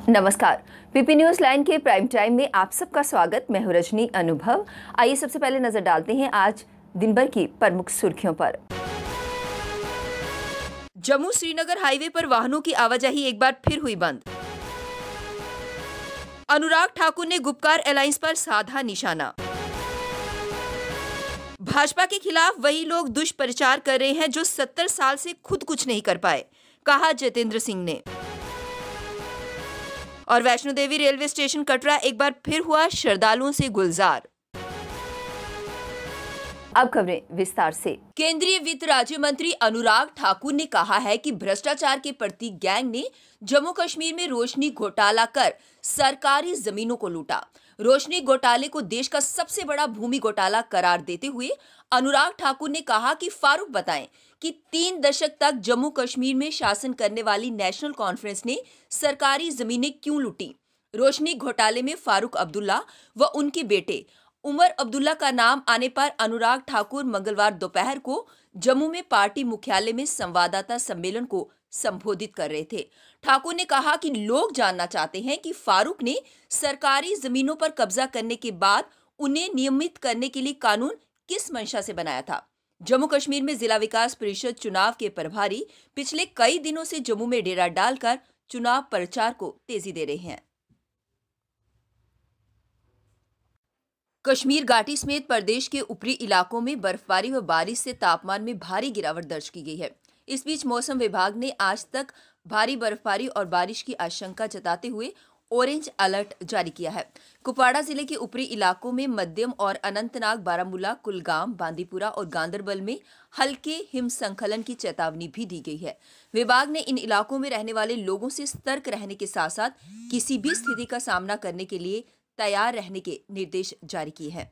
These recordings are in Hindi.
नमस्कार। पीपी न्यूज लाइन के प्राइम टाइम में आप सबका स्वागत। मैं हूं रजनी अनुभव। आइए सबसे पहले नजर डालते हैं आज दिन भर की प्रमुख सुर्खियों पर। जम्मू श्रीनगर हाईवे पर वाहनों की आवाजाही एक बार फिर हुई बंद। अनुराग ठाकुर ने गुपकार एलायंस पर साधा निशाना। भाजपा के खिलाफ वही लोग दुष्प्रचार कर रहे हैं जो 70 साल से खुद कुछ नहीं कर पाए, कहा जितेंद्र सिंह ने। और वैष्णो देवी रेलवे स्टेशन कटरा एक बार फिर हुआ श्रद्धालुओं से गुलजार। अब खबरें विस्तार से। केंद्रीय वित्त राज्य मंत्री अनुराग ठाकुर ने कहा है कि भ्रष्टाचार के प्रति गैंग ने जम्मू कश्मीर में रोशनी घोटाला कर सरकारी जमीनों को लूटा। रोशनी घोटाले को देश का सबसे बड़ा भूमि घोटाला करार देते हुए अनुराग ठाकुर ने कहा कि फारूक बताएं कि 3 दशक तक जम्मू कश्मीर में शासन करने वाली नेशनल कॉन्फ्रेंस ने सरकारी जमीनें क्यों लूटी। रोशनी घोटाले में फारूक अब्दुल्ला व उनके बेटे उमर अब्दुल्ला का नाम आने पर अनुराग ठाकुर मंगलवार दोपहर को जम्मू में पार्टी मुख्यालय में संवाददाता सम्मेलन को संबोधित कर रहे थे। ठाकुर ने कहा कि लोग जानना चाहते हैं कि फारूक ने सरकारी जमीनों पर कब्जा करने के बाद उन्हें नियमित करने के लिए कानून किस मंशा से बनाया था। जम्मू कश्मीर में जिला विकास परिषद चुनाव के प्रभारी पिछले कई दिनों से जम्मू में डेरा डालकर चुनाव प्रचार को तेजी दे रहे हैं। कश्मीर घाटी समेत प्रदेश के ऊपरी इलाकों में बर्फबारी व बारिश से तापमान में भारी गिरावट दर्ज की गई है। इस बीच मौसम विभाग ने आज तक भारी बर्फबारी और बारिश की आशंका जताते हुए ऑरेंज अलर्ट जारी किया है। कुपवाड़ा जिले के ऊपरी इलाकों में मध्यम और अनंतनाग, बारामूला, कुलगाम, बांदीपुरा और गांदरबल में हल्के हिमस्खलन की चेतावनी भी दी गई है। विभाग ने इन इलाकों में रहने वाले लोगों से सतर्क रहने के साथ साथ किसी भी स्थिति का सामना करने के लिए तैयार रहने के निर्देश जारी किए हैं।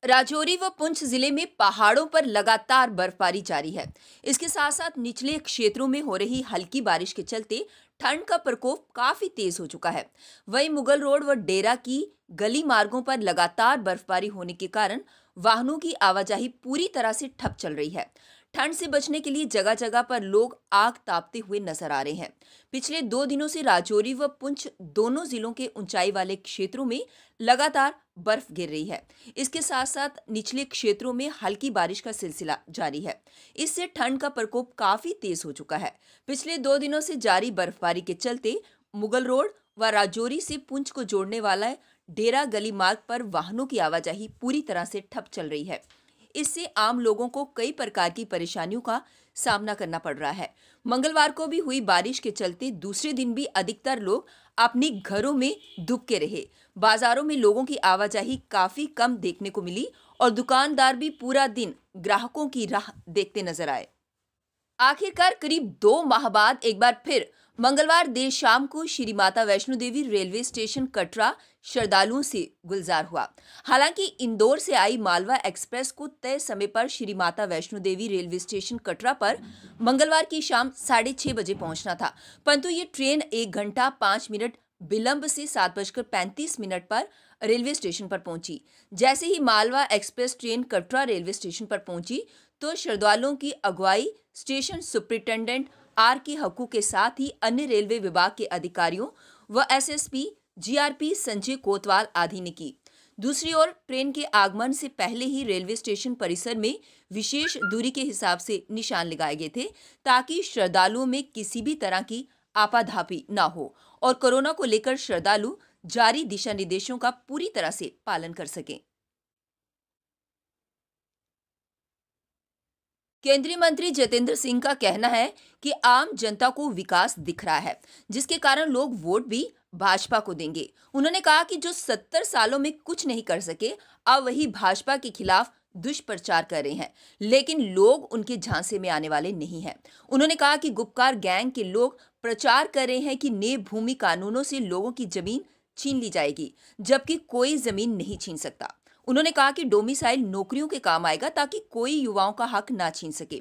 राजौरी व पुंछ जिले में पहाड़ों पर लगातार बर्फबारी जारी है। इसके साथ साथ निचले क्षेत्रों में हो रही हल्की बारिश के चलते ठंड का प्रकोप काफी तेज हो चुका है। वहीं मुगल रोड व डेरा की गली मार्गों पर लगातार बर्फबारी होने के कारण वाहनों की आवाजाही पूरी तरह से ठप चल रही है। ठंड से बचने के लिए जगह जगह पर लोग आग तापते हुए नजर आ रहे हैं। पिछले 2 दिनों से राजौरी व पुंछ दोनों जिलों के ऊंचाई वाले क्षेत्रों में लगातार बर्फ गिर रही है। इसके साथ साथ निचले क्षेत्रों में हल्की बारिश का सिलसिला जारी है। इससे ठंड का प्रकोप काफी तेज हो चुका है। पिछले 2 दिनों से जारी बर्फबारी के चलते मुगल रोड व राजौरी से पुंछ को जोड़ने वाला डेरा गली मार्ग पर वाहनों की आवाजाही पूरी तरह से ठप चल रही है। इससे आम लोगों को कई प्रकार की परेशानियों का सामना करना पड़ रहा है। मंगलवार को भी हुई बारिश के चलते दूसरे दिन भी अधिकतर लोग अपने घरों में दुबके रहे। बाजारों में लोगों की आवाजाही काफी कम देखने को मिली और दुकानदार भी पूरा दिन ग्राहकों की राह देखते नजर आए। आखिरकार करीब 2 माह बाद एक बार फिर मंगलवार देर शाम को श्री माता वैष्णो देवी रेलवे स्टेशन कटरा श्रद्धालुओं से गुलजार हुआ। हालांकि इंदौर से आई मालवा एक्सप्रेस को तय समय पर श्री माता वैष्णो देवी रेलवे स्टेशन कटरा पर मंगलवार की शाम 6:30 बजे पहुंचना था, परंतु ये ट्रेन 1 घंटा 5 मिनट विलंब से 7:35 पर रेलवे स्टेशन पर पहुंची। जैसे ही Malwa Express train Katra railway station पर पहुंची तो श्रद्धालुओं की अगुवाई स्टेशन सुपरिटेंडेंट R.K. हक्कू के साथ ही अन्य रेलवे विभाग के अधिकारियों व एसएसपी GRP संजय कोतवाल आदि ने की। दूसरी ओर ट्रेन के आगमन से पहले ही रेलवे स्टेशन परिसर में विशेष दूरी के हिसाब से निशान लगाए गए थे ताकि श्रद्धालुओं में किसी भी तरह की आपाधापी न हो और कोरोना को लेकर श्रद्धालु जारी दिशा निर्देशों का पूरी तरह से पालन कर सकें। केंद्रीय मंत्री जितेंद्र सिंह का कहना है कि आम जनता को विकास दिख रहा है, जिसके कारण लोग वोट भी भाजपा को देंगे। उन्होंने कहा कि जो 70 सालों में कुछ नहीं कर सके, अब वही भाजपा के खिलाफ दुष्प्रचार कर रहे हैं, लेकिन लोग उनके झांसे में आने वाले नहीं हैं। उन्होंने कहा कि गुपकार गैंग के लोग प्रचार कर रहे हैं कि नए भूमि कानूनों से लोगों की जमीन छीन ली जाएगी, जबकि कोई जमीन नहीं छीन सकता। उन्होंने कहा कि डोमिसाइल नौकरियों के काम आएगा ताकि कोई युवाओं का हक ना छीन सके।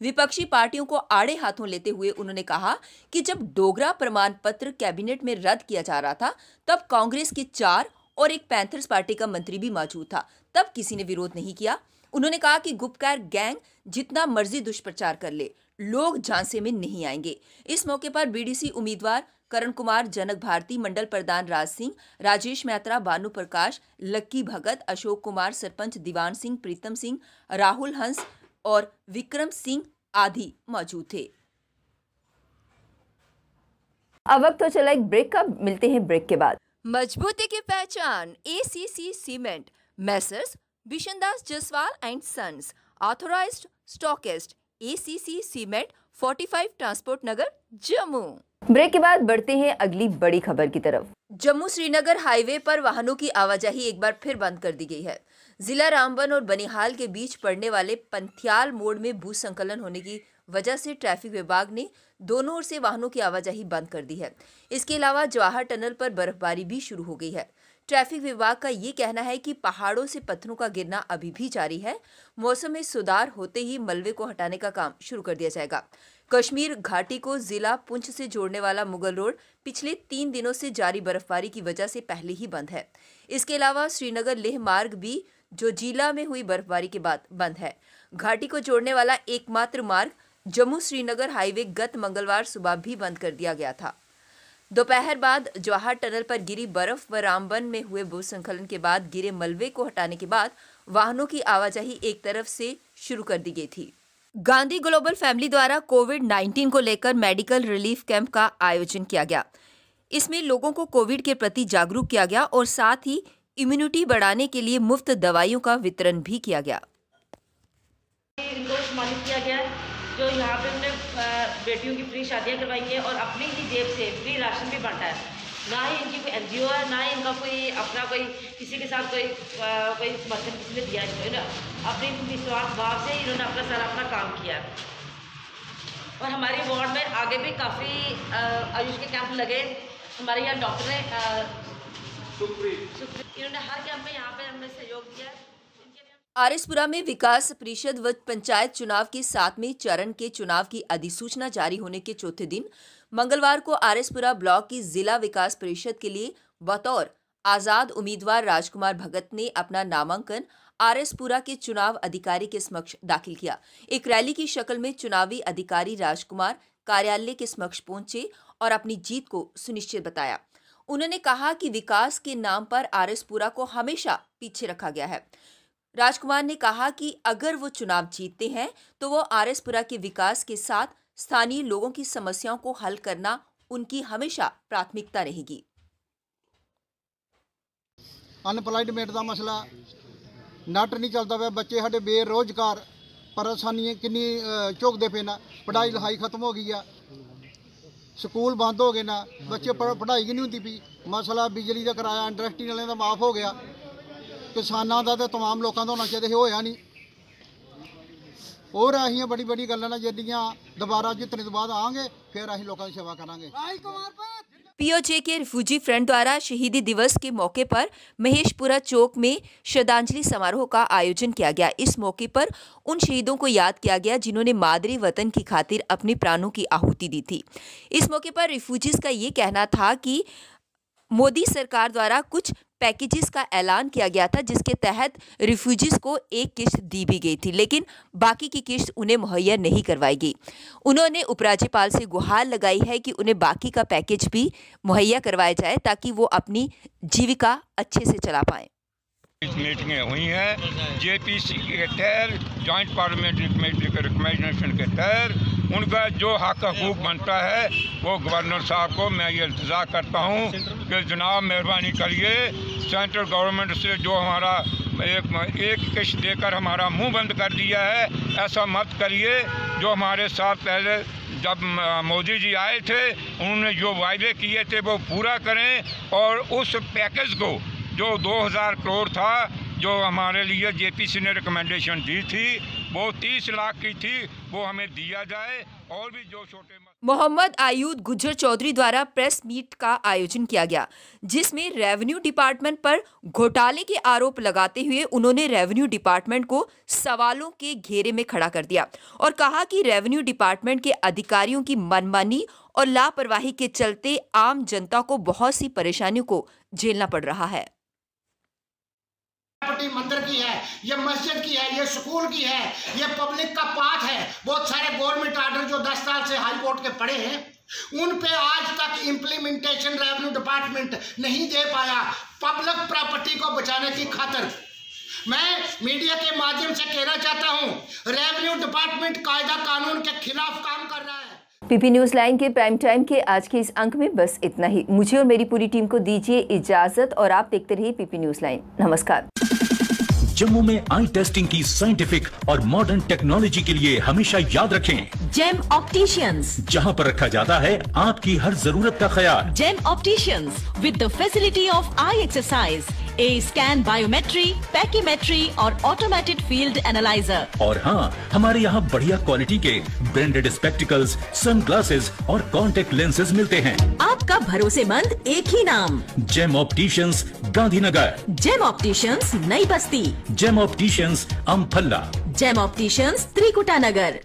विपक्षी पार्टियों को आड़े हाथों लेते हुए उन्होंने कहा कि जब डोगरा प्रमाण पत्र कैबिनेट में रद्द किया जा रहा था, तब कांग्रेस के 4 और एक पैंथर्स पार्टी का मंत्री भी मौजूद था, तब किसी ने विरोध नहीं किया। उन्होंने कहा कि गुपकार गैंग जितना मर्जी दुष्प्रचार कर ले, लोग झांसे में नहीं आएंगे। इस मौके पर बीडीसी उम्मीदवार करण कुमार, जनक भारती, मंडल प्रधान राज सिंह, राजेश मैत्रा, बानु प्रकाश, लक्की भगत, अशोक कुमार, सरपंच दीवान सिंह, प्रीतम सिंह, राहुल हंस और विक्रम सिंह आदि मौजूद थे। अब वक्त तो चला एक ब्रेक का, मिलते हैं ब्रेक के बाद। मजबूती की पहचान ACC cement, messrs Bishandas Jaswal and sons, authorised stockist, ACC cement, 45 transport Nagar, Jammu. Break के बाद बढ़ते हैं अगली बड़ी खबर की तरफ। जम्मू श्रीनगर हाईवे पर वाहनों की आवाजाही एक बार फिर बंद कर दी गई है। जिला रामबन और बनिहाल के बीच पड़ने वाले पंथियाल मोड़ में भू संकलन होने की वजह से ट्रैफिक विभाग ने दोनों ओर से वाहनों की आवाजाही बंद कर दी है। इसके अलावा जवाहर टनल पर बर्फबारी भी शुरू हो गई है। ट्रैफिक विभाग का ये कहना है कि पहाड़ों से पत्थरों का गिरना अभी भी जारी है। मौसम में सुधार होते ही मलबे को हटाने का काम शुरू कर दिया जाएगा। कश्मीर घाटी को जिला पुंछ से जोड़ने वाला मुगल रोड पिछले 3 दिनों से जारी बर्फबारी की वजह से पहले ही बंद है। इसके अलावा श्रीनगर लेह मार्ग भी जो जिला में हुई बर्फबारी के बाद बंद है। घाटी को जोड़ने वाला एकमात्र मार्ग जम्मू श्रीनगर हाईवे गत मंगलवार सुबह भी बंद कर दिया गया था। दोपहर बाद जवाहर टनल पर गिरी बर्फ व रामबन में हुए भूस्खलन के बाद गिरे मलबे को हटाने के बाद वाहनों की आवाजाही एक तरफ से शुरू कर दी गई थी। गांधी ग्लोबल फैमिली द्वारा कोविड-19 को लेकर मेडिकल रिलीफ कैंप का आयोजन किया गया। इसमें लोगों को कोविड के प्रति जागरूक किया गया और साथ ही इम्यूनिटी बढ़ाने के लिए मुफ्त दवाइयों का वितरण भी किया गया। इनको सम्मानित किया गया जो यहाँ पे हमने बेटियों की फ्री शादियाँ करवाई हैं और अपनी ही जेब से फ्री राशन भी बांटा है। ना ही इनकी कोई एनजीओ है, ना ही इनका कोई अपना कोई किसी के साथ कोई समर्थन किसी ने दिया है। अपनी निस्वार्थ भाव से इन्होंने अपना सारा अपना काम किया। और हमारे वार्ड में आगे भी काफ़ी आयुष के कैंप लगे। हमारे यहाँ डॉक्टर ने इन्होंने हर कैंप में यहाँ पे हमने सहयोग दिया। आरएसपुरा में विकास परिषद व पंचायत चुनाव के 7वें चरण के चुनाव की अधिसूचना जारी होने के चौथे दिन मंगलवार को आरएसपुरा ब्लॉक की जिला विकास परिषद के लिए बतौर आजाद उम्मीदवार राजकुमार भगत ने अपना नामांकन आरएसपुरा के चुनाव अधिकारी के समक्ष दाखिल किया। एक रैली की शक्ल में चुनावी अधिकारी राजकुमार कार्यालय के समक्ष पहुंचे और अपनी जीत को सुनिश्चित बताया। उन्होंने कहा कि विकास के नाम पर आरएसपुरा को हमेशा पीछे रखा गया है। राजकुमार ने कहा कि अगर वो चुनाव जीतते हैं तो वो आरएसपुरा के विकास के साथ स्थानीय लोगों की समस्याओं को हल करना उनकी हमेशा प्राथमिकता रहेगी। अनएम्प्लॉयमेंट का मसला नट नहीं चलता पाया, बच्चे साडे बेरोजगार परेशानियां किन्नी झुकदे पे ना, पढ़ाई लिखाई खत्म हो गई है, स्कूल बंद हो गए ना, बच्चे पढ़ाई ही नहीं होती पी। मसला बिजली का किराया इंडस्ट्री वाले का माफ हो गया, किसानों का तो तमाम लोगों का होना चाहिए, होया नहीं। और अं बड़ी बड़ी गल्लां जिहड़ियां दोबारा जितने तो बाद आएंगे फिर अं लोगों की सेवा करांगे। पीओजे के रिफ्यूजी फ्रंट द्वारा शहीदी दिवस के मौके पर महेशपुरा चौक में श्रद्धांजलि समारोह का आयोजन किया गया। इस मौके पर उन शहीदों को याद किया गया जिन्होंने मादरी वतन की खातिर अपने प्राणों की आहुति दी थी। इस मौके पर रिफ्यूजीज का ये कहना था कि मोदी सरकार द्वारा कुछ पैकेजेस का ऐलान किया गया था जिसके तहत रिफ्यूजीज को एक किश्त दी भी गई थी, लेकिन बाकी की किश्त उन्हें मुहैया नहीं करवाई गई। उन्होंने उपराज्यपाल से गुहार लगाई है कि उन्हें बाकी का पैकेज भी मुहैया करवाया जाए ताकि वो अपनी जीविका अच्छे से चला पाएं। मीटिंगें हुई हैं जेपीसी के तहत, जॉइंट पार्लियामेंट्री कमेटी के रिकमेंडेशन के तहत उनका जो हक हकूक बनता है वो गवर्नर साहब को मैं ये इंतज़ार करता हूँ कि जनाब मेहरबानी करिए, सेंट्रल गवर्नमेंट से जो हमारा एक किश्त देकर हमारा मुंह बंद कर दिया है, ऐसा मत करिए। जो हमारे साथ पहले जब मोदी जी आए थे उन्होंने जो वायदे किए थे वो पूरा करें और उस पैकेज को जो 2000 करोड़ था जो हमारे लिए जेपीसी ने रिकमेंडेशन दी थी वो 30 लाख की थी, वो हमें दिया जाए। और भी जो छोटे मोहम्मद आयूद गुज्जर चौधरी द्वारा प्रेस मीट का आयोजन किया गया जिसमें रेवेन्यू डिपार्टमेंट पर घोटाले के आरोप लगाते हुए उन्होंने रेवेन्यू डिपार्टमेंट को सवालों के घेरे में खड़ा कर दिया और कहा कि रेवेन्यू डिपार्टमेंट के अधिकारियों की मनमानी और लापरवाही के चलते आम जनता को बहुत सी परेशानियों को झेलना पड़ रहा है। प्रॉपर्टी मंदिर की है, ये मस्जिद की है, ये स्कूल की है, ये पब्लिक का पाथ है। बहुत सारे गवर्नमेंट आर्डर जो 10 साल से हाई कोर्ट के पड़े हैं, उन पे आज तक इम्प्लीमेंटेशन रेवेन्यू डिपार्टमेंट नहीं दे पाया पब्लिक प्रॉपर्टी को बचाने की खातिर। मैं मीडिया के माध्यम से कहना चाहता हूं, रेवेन्यू डिपार्टमेंट कायदा कानून के खिलाफ काम कर रहा है। पीपी न्यूज लाइन के प्राइम टाइम के आज के इस अंक में बस इतना ही। मुझे और मेरी पूरी टीम को दीजिए इजाजत और आप देखते रहिए पीपी न्यूज लाइन। नमस्कार। जम्मू में आई टेस्टिंग की साइंटिफिक और मॉडर्न टेक्नोलॉजी के लिए हमेशा याद रखें जेम ऑप्टिशियंस, जहां पर रखा जाता है आपकी हर जरूरत का ख्याल। Gem opticians with the facility of eye exercise, A scan, biometry, pachymetry और ऑटोमेटेड फील्ड एनालाइजर। और हाँ, हमारे यहाँ बढ़िया क्वालिटी के ब्रांडेड स्पेक्टिकल्स, सनग्लासेस और कॉन्टेक्ट लेंसेज मिलते हैं। आपका भरोसेमंद एक ही नाम, Gem Opticians, Gandhinagar. Gem Opticians, Nai Basti. Gem Opticians, Amphalla. Gem Opticians, Trikuta नगर।